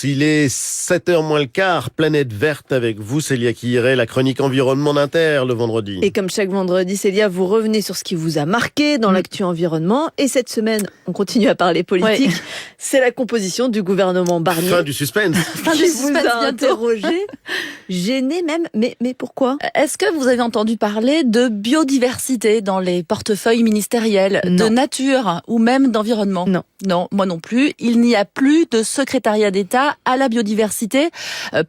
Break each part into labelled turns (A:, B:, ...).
A: tous. Il est 7h moins le quart. Planète verte avec vous, Célia Quirret, la chronique environnement d'Inter le vendredi.
B: Et comme chaque vendredi, Célia, vous revenez sur ce qui vous a marqué dans l'actu environnement. Et cette semaine, on continue à parler politique. Ouais. C'est la composition du gouvernement Barnier.
A: Fin du suspense.
B: Fin du suspense interrogé, gêné même. Mais pourquoi?
C: Est-ce que vous avez entendu parler de biodiversité dans les portefeuilles ministériels, de nature ou même d'environnement? Non, moi non plus. Il n'y a plus de secrétariat d'État à la biodiversité,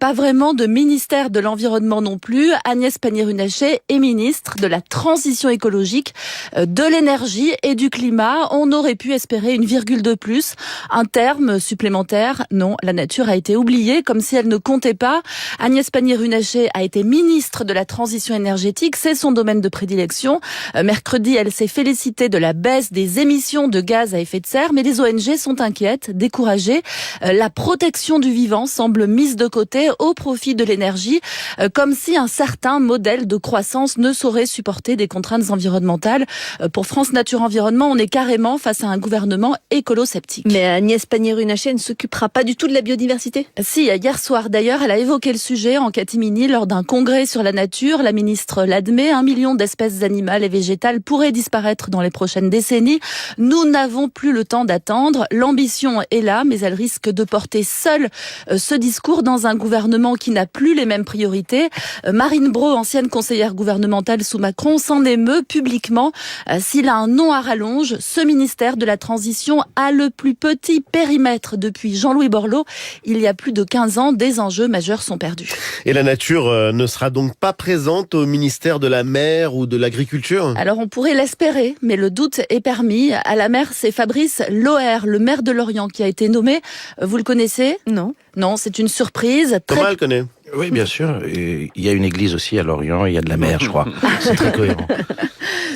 C: pas vraiment de ministère de l'environnement non plus. Agnès Pannier-Runacher est ministre de la transition écologique, de l'énergie et du climat. On aurait pu espérer une virgule de plus, un terme supplémentaire. Non, la nature a été oubliée comme si elle ne comptait pas. Agnès Pannier-Runacher a été ministre de la transition énergétique, c'est son domaine de prédilection. Mercredi, elle s'est félicitée de la baisse des émissions de gaz à effet de serre, mais les ONG sont inquiètes, découragées. La protection du vivant semble mise de côté au profit de l'énergie, comme si un certain modèle de croissance ne saurait supporter des contraintes environnementales. Pour France Nature Environnement, on est carrément face à un gouvernement écolo-sceptique.
B: Mais Agnès Pannier-Runacher ne s'occupera pas du tout de la biodiversité?
C: Si, hier soir d'ailleurs, elle a évoqué le sujet en catimini lors d'un congrès sur la nature. La ministre l'admet, 1 million d'espèces animales et végétales pourraient disparaître dans les prochaines décennies. Nous n'avons plus le temps d'attendre. L'ambition est là, mais elle risque de porter seule ce discours dans un gouvernement qui n'a plus les mêmes priorités. Marine Braud, ancienne conseillère gouvernementale sous Macron, s'en émeut publiquement. S'il a un nom à rallonge, ce ministère de la Transition a le plus petit périmètre depuis Jean-Louis Borloo. Il y a plus de 15 ans, des enjeux majeurs sont perdus.
A: Et la nature ne sera donc pas présente au ministère de la Mer ou de l'Agriculture?
C: Alors on pourrait l'espérer, mais le doute est permis. À la mer, c'est Fabrice Loher, le maire de Lorient, qui a été nommé. Vous le connaissez? Non, c'est une surprise.
A: Thomas le connaît.
D: Oui, bien sûr. Et il y a une église aussi à Lorient, il y a de la mer, je crois. C'est très cohérent.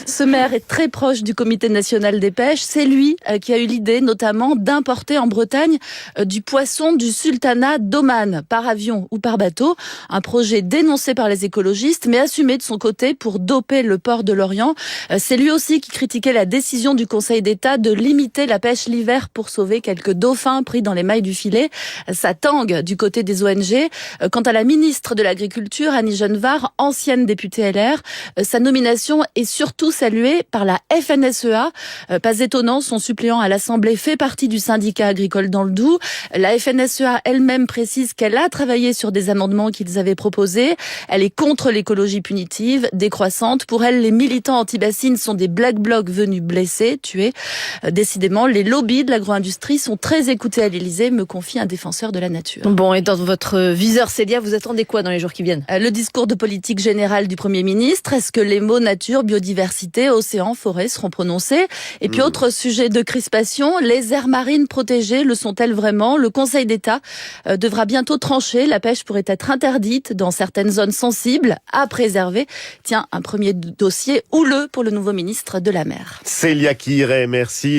C: Ce maire est très proche du Comité national des pêches. C'est lui qui a eu l'idée, notamment, d'importer en Bretagne du poisson du sultanat d'Oman, par avion ou par bateau. Un projet dénoncé par les écologistes, mais assumé de son côté pour doper le port de Lorient. C'est lui aussi qui critiquait la décision du Conseil d'État de limiter la pêche l'hiver pour sauver quelques dauphins pris dans les mailles du filet. Ça tangue du côté des ONG. Quant à la ministre de l'Agriculture, Annie Genevard, ancienne députée LR, sa nomination est surtout saluée par la FNSEA. Pas étonnant, son suppléant à l'Assemblée fait partie du syndicat agricole dans le Doubs. La FNSEA elle-même précise qu'elle a travaillé sur des amendements qu'ils avaient proposés. Elle est contre l'écologie punitive, décroissante. Pour elle, les militants anti-bassines sont des black blocs venus blesser, tuer. Décidément, les lobbies de l'agro-industrie sont très écoutés à l'Élysée, me confie un défenseur de la nature.
B: Bon, et dans votre viseur, Célia, vous attendez quoi dans les jours qui viennent?
C: Le discours de politique générale du Premier ministre. Est-ce que les mots nature, biodiversité, océan, forêt seront prononcés? Et puis autre sujet de crispation, les aires marines protégées, le sont-elles vraiment? Le Conseil d'État devra bientôt trancher. La pêche pourrait être interdite dans certaines zones sensibles à préserver. Tiens, un premier dossier houleux pour le nouveau ministre de la Mer.
A: Célia Quirret, merci.